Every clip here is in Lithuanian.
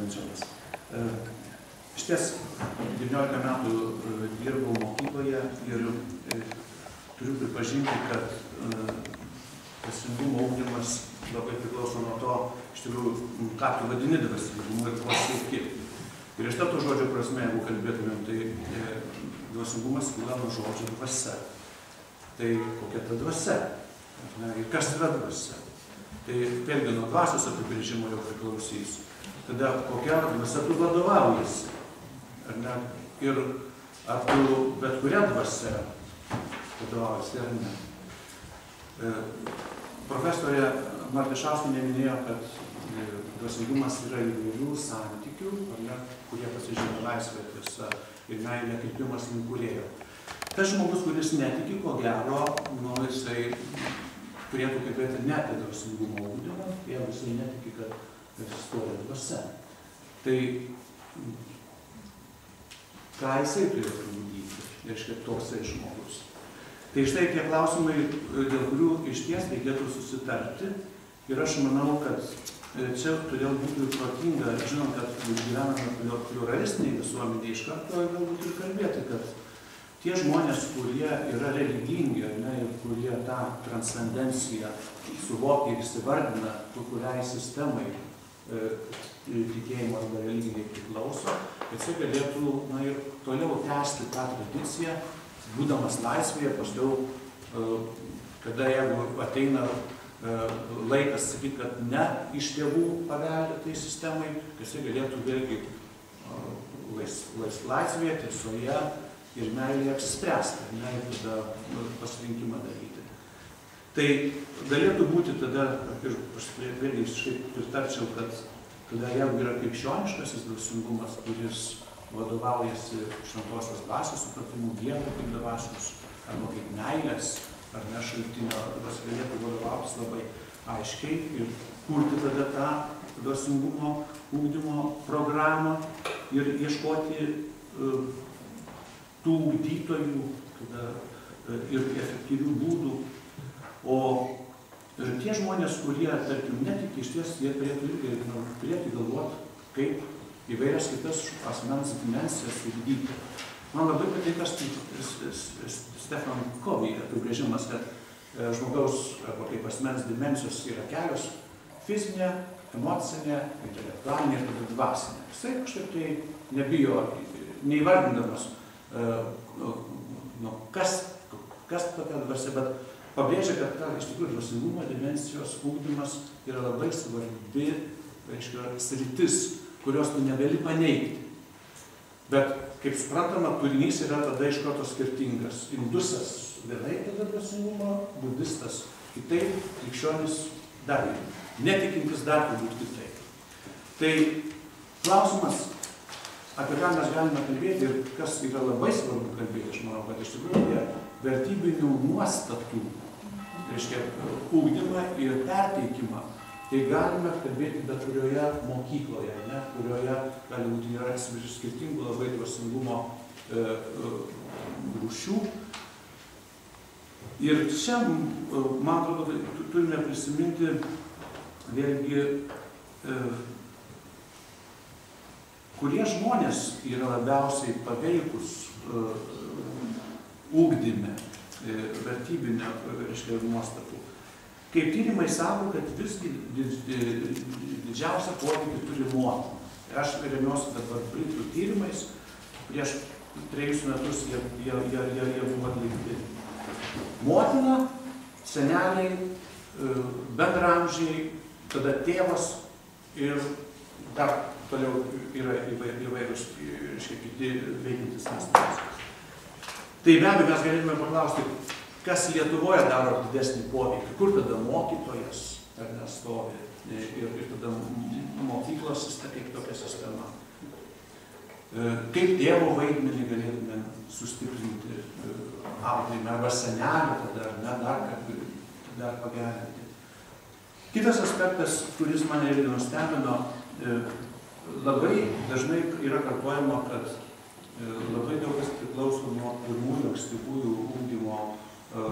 Benčianas. Iš ties, 19 metų dirbau mokykloje ir turiu pripažinti, kad dvasingumo ugdymas labai priklauso nuo to, iš tikrųjų, ką tu vadini dvasingumu ir ko sieki. Ir iš to žodžio prasme, jeigu kalbėtumėm, tai dvasingumas kyla nuo žodžio dvasia. Tai kokia ta dvasia? Ir kas yra dvasia? Tai vėlgi nuo dvasios apibrėžimo jau priklausys. Tada kokia dvasia tu vadovaujasi? Ir ar tu bet kuria dvasia vadovaujasi ar ne? Profesorė Martišauskienė minėjo, kad dvasingumas yra įvairių santykių, kurie pasižymė laisvė, tiesa ir meilė krypimas link kūrėjo. Tas žmogus, kuris netiki, ko gero, jisai turėtų kalbėti ne apie dvasingumo ugdymą, jeigu jisai netiki, kad egzistuoja dvasia. Tai ką jisai turėtų ugdyti, reiškia toksai žmogus. Tai štai tie klausimai, dėl kurių iš ties reikėtų susitarti. Ir aš manau, kad čia todėl būtų protinga, žinant, kad gyvename pluralistiniai visuomenėje, iš karto galbūt ir kalbėti, kad tie žmonės, kurie yra religingi, ir kurie tą transcendenciją suvokia ir įsivardina, kuriai sistemai tikėjimo arba religijai priklauso, kad jis galėtų ir toliau tęsti tą tradiciją, būdamas laisvėje, paskiau, kada jeigu ateina laikas sakyti, kad ne iš tėvų paveldė tai sistemai, kad jis galėtų vėlgi laisvėje, tiesoje ir meilėje apsispręsti, ir tada pasirinkimą daryti. Tai galėtų būti tada, ir aš vėlgi visiškai pritarčiau, kad tada jeigu yra krikščioniškasis dvasingumas, kuris vadovaujasi šventosios dvasios supratimu Dievo kaip dvasios, arba kaip meilės, ar ne šaltinio, tas galėtų vadovautis labai aiškiai ir kurti tada tą dvasingumo ugdymo programą ir ieškoti tų ugdytojų ir efektyvių būdų. O tie žmonės, kurie, tarkim, netiki, iš ties, jie turėtų galvoti, kaip įvairias kitas asmens dimensijas ugdyti. Man labai patinka Stefan Covey apibrėžimas, kad žmogaus arba kaip asmens dimensijos yra kelios - fizinė, emocinė, intelektualinė ir dvasinė. Jisai kažkaip tai nebijo, neįvardindamas, kas tokia dvasia, bet pabrėžia, kad iš tikrųjų dvasingumo dimensijos ugdymas yra labai svarbi, reiškia, sritis, kurios tu negali paneigti. Bet, kaip suprantama, turinys yra tada iš karto skirtingas. Indusas vienaip tada dvasingumo, budistas kitaip, krikščionis dar vienaip. Netikintis dar turbūt kitaip. Tai klausimas, apie ką mes galime kalbėti ir kas yra labai svarbu kalbėti, aš manau, kad iš tikrųjų vertybinių nuostatų, reiškia, ugdymą ir perteikimą, tai galime kalbėti bet kurioje mokykloje, kurioje gali būti yra skirtingų labai dvasingumo rūšių. Ir čia, man atrodo, turime prisiminti vėlgi, kurie žmonės yra labiausiai paveikus ugdyme, vertybinio, reiškia, nuostatų. Kaip tyrimai sako, kad visgi didžiausią poveikį turi motina. Aš remiuosi dabar britų tyrimais, prieš 3 metus jie buvo atlikti. Motina, seneliai, bendraamžiai, tada tėvas ir dar toliau yra įvairūs kiti veikiantys asmenys. Tai be abejo mes galėtume paklausti, kas Lietuvoje daro didesnį poveikį, kur tada mokytojas stovi ir tada mokyklos kaip tokia sistema. Kaip tėvo vaidmenį galėtume sustiprinti auklėjime, arba senelį tada, dar pagerinti. Kitas aspektas, kuris mane irgi nustebino, labai dažnai yra kartojama, kad labai daug kas priklauso nuo pirmųjų ankstyvųjų ugdymo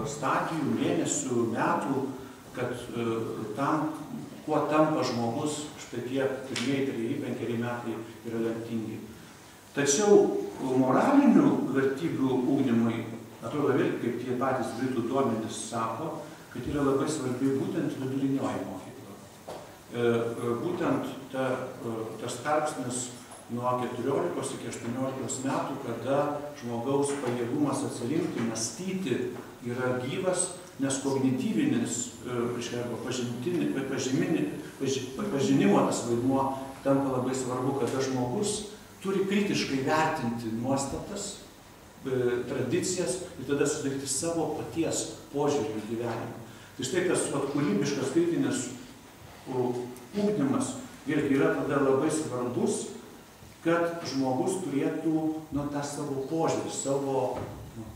stadijų, mėnesių, metų, kad tam, kuo tampa žmogus, iš štai tie pirmieji 3-5 metai yra lemtingi. Tačiau moralinių vertybių ugdymui, atrodo vėl, kaip tie patys britų duomenys sako, kad yra labai svarbi būtent vidurinioji mokykla. Būtent tas tarpsnis nuo 14 iki 18 metų, kada žmogaus pajėgumas atsirinkti, mąstyti yra gyvas, nes kognityvinis, arba pažinimo tas vaidmuo tampa labai svarbu, kada žmogus turi kritiškai vertinti nuostatas, tradicijas ir tada sudaryti savo paties požiūrį į gyvenimą. Tai štai tas kūrybiškas kritinis ugdymas vėlgi yra tada labai svarbus, kad žmogus turėtų tą savo požiūrį, savo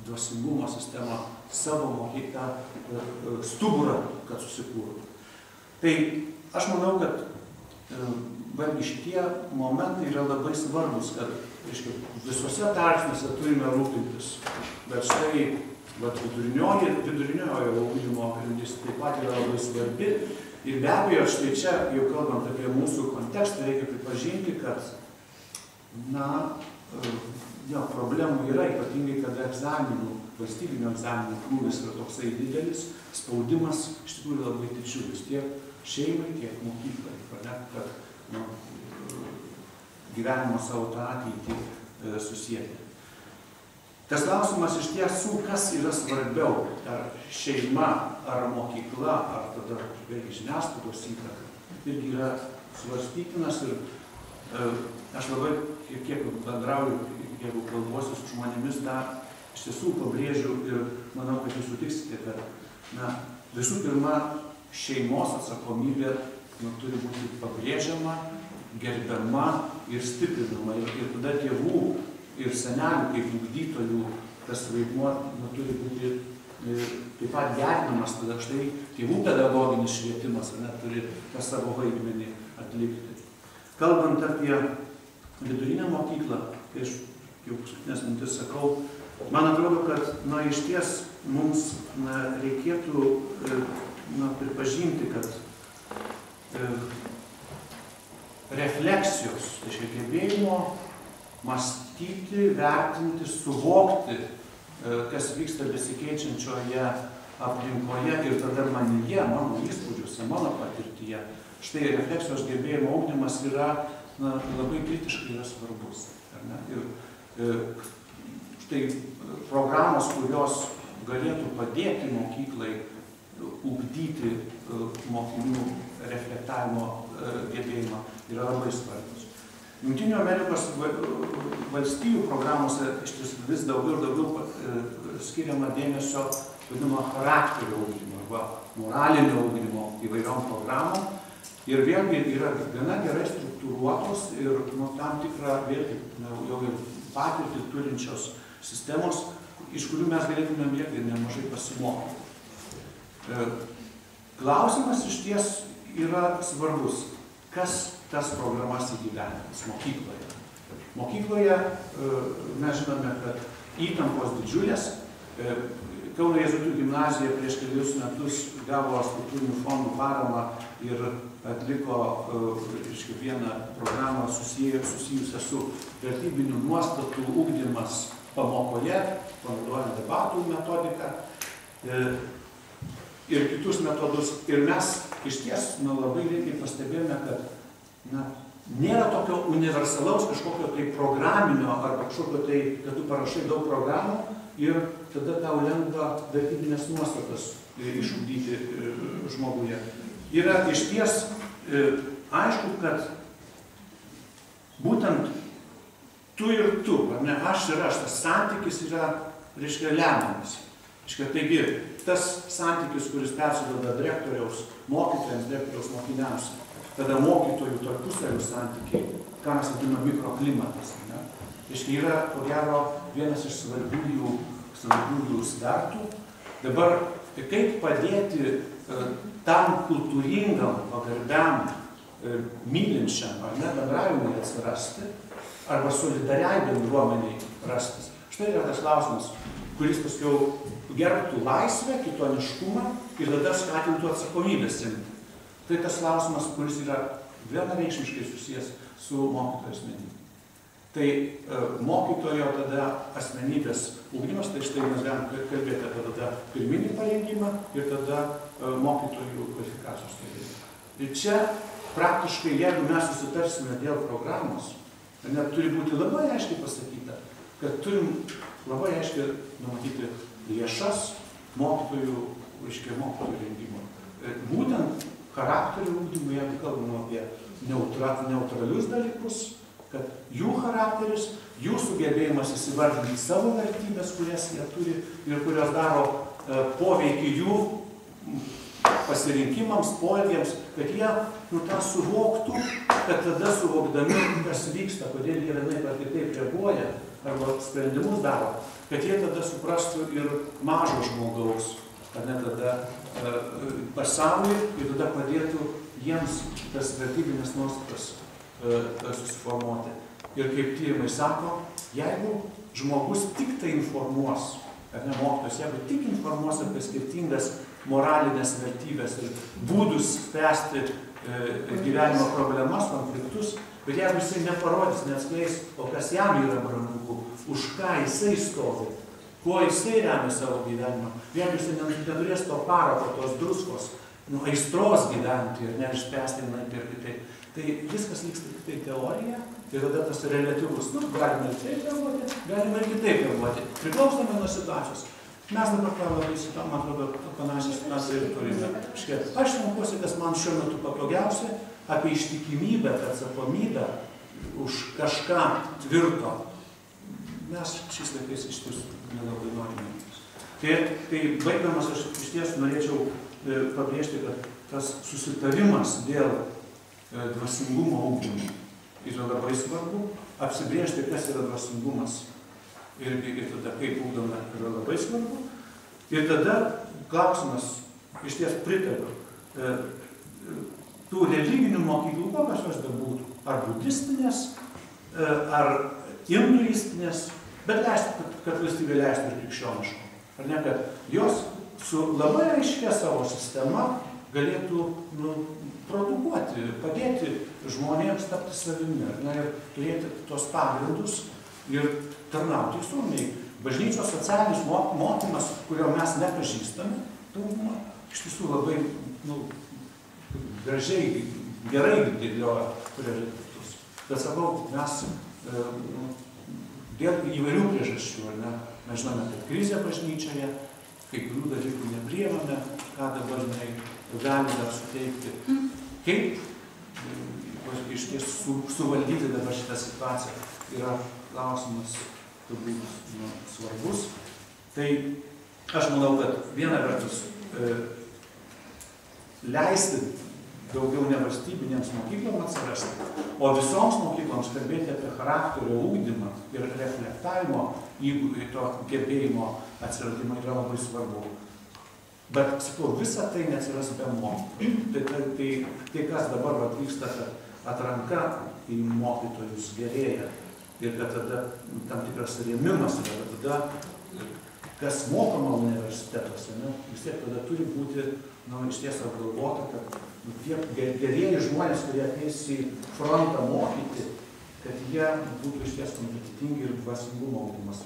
dvasingumo sistemą, savo mokytą stuburą, kad susikūrtų. Tai aš manau, kad šitie momentai yra labai svarbus, kad visuose tarpsniuose turime rūpintis. Bet štai viduriniojo ugdymo grandis taip pat yra labai svarbi. Ir be abejo, štai čia, jau kalbant apie mūsų kontekstą, reikia pripažinti, kad problemų yra, ypatingai, kad valstybinio egzaminų krūvis yra toksai didelis, spaudimas iš tikrųjų labai didžiulis, tiek šeimai, tiek mokyklai, kad gyvenimo savo tą ateitį susijęti. Tas klausimas iš tiesų, kas yra svarbiau, ar šeima, ar mokykla, ar tada žiniasklaidos įtaka, irgi yra svarstytinas ir aš labai, kiek bendrauju, jeigu kalbuosiu su žmonėmis, tą iš tiesų pabrėžiu ir manau, kad jūs sutiksite, kad visų pirma, šeimos atsakomybė turi būti pabrėžiama, gerbiama ir stiprinama. Ir tada tėvų ir senelių kaip ugdytojų tas vaidmuo turi būti taip pat gerinamas. Tada štai tėvų pedagoginis švietimas turi tą savo vaidmenį atlikti. Kalbant apie vidurinę mokyklą, tai aš jau paskutinės mintis sakau, man atrodo, kad iš ties mums reikėtų pripažinti, kad refleksijos, tai gebėjimo mąstyti, vertinti, suvokti, kas vyksta besikeičiančioje aplinkoje ir tada manyje, mano įspūdžiuose, mano patirtyje. Štai refleksijos gebėjimo ugdymas yra labai kritiškai yra svarbus. Ir štai programos, kurios galėtų padėti mokyklai ugdyti mokinių reflektavimo gebėjimą, yra labai svarbios. Jungtinių Amerikos valstijų programose vis daugiau ir daugiau skiriama dėmesio vadinamo charakterio ugdymo arba moralinio ugdymo įvairiom programom. Ir vėlgi yra gana gerai struktūruotos ir tam tikrą vėlgi jau ir patirtį turinčios sistemos, iš kurių mes galėtume vėlgi nemažai pasimokyti. Klausimas iš ties yra svarbus, kas tas programas įgyvendins mokykloje. Mokykloje mes žinome, kad įtampos didžiulės. Kauno Jėzuitų gimnazija prieš kelius metus gavo struktūrinių fondų paramą ir atliko vieną programą susijusią su vertybinių nuostatų ugdymas pamokoje, panaudojant debatų metodiką ir kitus metodus. Ir mes iš ties labai greitai pastebėjome, kad nėra tokio universalaus kažkokio tai programinio arba kažkokio tai, kad tu parašai daug programų ir tada tau lengva vertybinės nuostatas išugdyti žmoguje. Yra iš ties aišku, kad būtent tu ir tu, aš ir aš, tas santykis yra, lemiamas. Taigi, tas santykis, kuris persiduoda direktoriaus mokytojams, direktoriaus mokiniams, tada mokytojų tarpusavio santykiai, ką mes vadiname mikroklimatas. Yra, ko gero, vienas iš svarbiųjų svertų. Dabar, kaip padėti tam kultūringam, pagarbiam, mylinčiam ar bendravimui atsirasti, arba solidariai bendruomeniai rastis. Štai yra tas klausimas, kuris paskiau gerbtų laisvę, kitoniškumą ir tada skatintų atsakomybės imti. Tai tas klausimas, kuris yra vienareikšmiškai susijęs su mokytojo asmenybė. Tai mokytojo tada asmenybės ugdymas, tai štai mes galime kalbėti apie tada pirminį parengimą ir tada mokytojų kvalifikacijos kėlimą. Ir čia praktiškai, jeigu mes susitarsime dėl programos, net turi būti labai aiškiai pasakyta, kad turim labai aiškiai numatyti lėšas mokytojų rengimo. Būtent charakterių ugdymui, jeigu kalbame apie neutralius dalykus, kad jų charakteris, jų sugebėjimas įsivardinti savo vertybės, kurias jie turi ir kurios daro poveikį jų pasirinkimams, poelgiams, kad jie tą suvoktų, kad tada suvokdami, kas vyksta, kodėl jie vienaip ar kitaip reaguoja arba sprendimus daro, kad jie tada suprastų ir mažo žmogaus, ar ne tada pasaulį ir tada padėtų jiems tas vertybinės nuostatas susiformuoti. Ir kaip tyrimai sako, jeigu žmogus tik tai informuos, ar ne mokytojas, jeigu tik informuos apie skirtingas moralinės vertybės ir būdus spręsti gyvenimo problemas, konfliktus, bet jeigu jisai neparodys, neatskleis, o kas jam yra brangu, už ką jisai stovi, kuo jisai remia savo gyvenimą, jeigu jisai neturės to parako, tos druskos, aistros gyventi ir neišspręsti ir kitaip. Tai viskas liks tik tai teorija, tai tada tas reliatyvus, galime ir taip galvoti, galime ir kitaip galvoti, priklausome nuo situacijos. Mes dabar labai, man atrodo, panašią situaciją ir turime. Aš renkuosi, kas man šiuo metu patogiausia, apie ištikimybę, atsakomybę už kažką tvirto. Mes šis laikais iš tiesų nelabai norime. Tai baigdamas aš iš tiesų norėčiau pabrėžti, kad tas susitarimas dėl dvasingumo ugdymo yra labai svarbu, apsibrėžti, kas yra dvasingumas ir tada kaip ugdome yra labai svarbu. Ir tada klausimas, iš ties pritariu, tų religinių mokyklų, kokios jos bebūtų, ar budistinės, ar hinduistinės, bet leisti, kad valstybė leistų ir krikščioniško. Ar ne, kad jos su labai aiškia savo sistema galėtų produkuoti, padėti žmonėms tapti savimi, ir turėti tos pagrindus ir tarnauti visuomeniai. Bažnyčios socialinis mokymas, kurio mes nepažįstame, iš tiesų labai gražiai, gerai dėlioja prioritetus. Bet sakau, mes dėl įvairių priežasčių, mes žinome, kad krizė bažnyčioje, kai kurių dalykų nepriimame, ką dabar gali dar suteikti. Kaip iš tiesų suvaldyti dabar šitą situaciją yra klausimas turbūt svarbus. Tai aš manau, kad viena vertus leisti daugiau nevalstybinėms mokykloms atsirasti, o visoms mokykloms kalbėti apie charakterio ugdymą ir reflektavimo to gebėjimo atsiradimą yra labai svarbu. Bet, sakau, visa tai neatsiras be mokytojų. Tai kas dabar vyksta, kad atranka į mokytojus gerėja ir kad tada tam tikras rėmimas yra, kad tada kas mokoma universitetuose, vis tiek tada turi būti iš ties apgalvota, kad tie gerieji žmonės, kurie ateis į frontą mokyti, kad jie būtų iš ties kompetitingi ir dvasingumo ugdymas.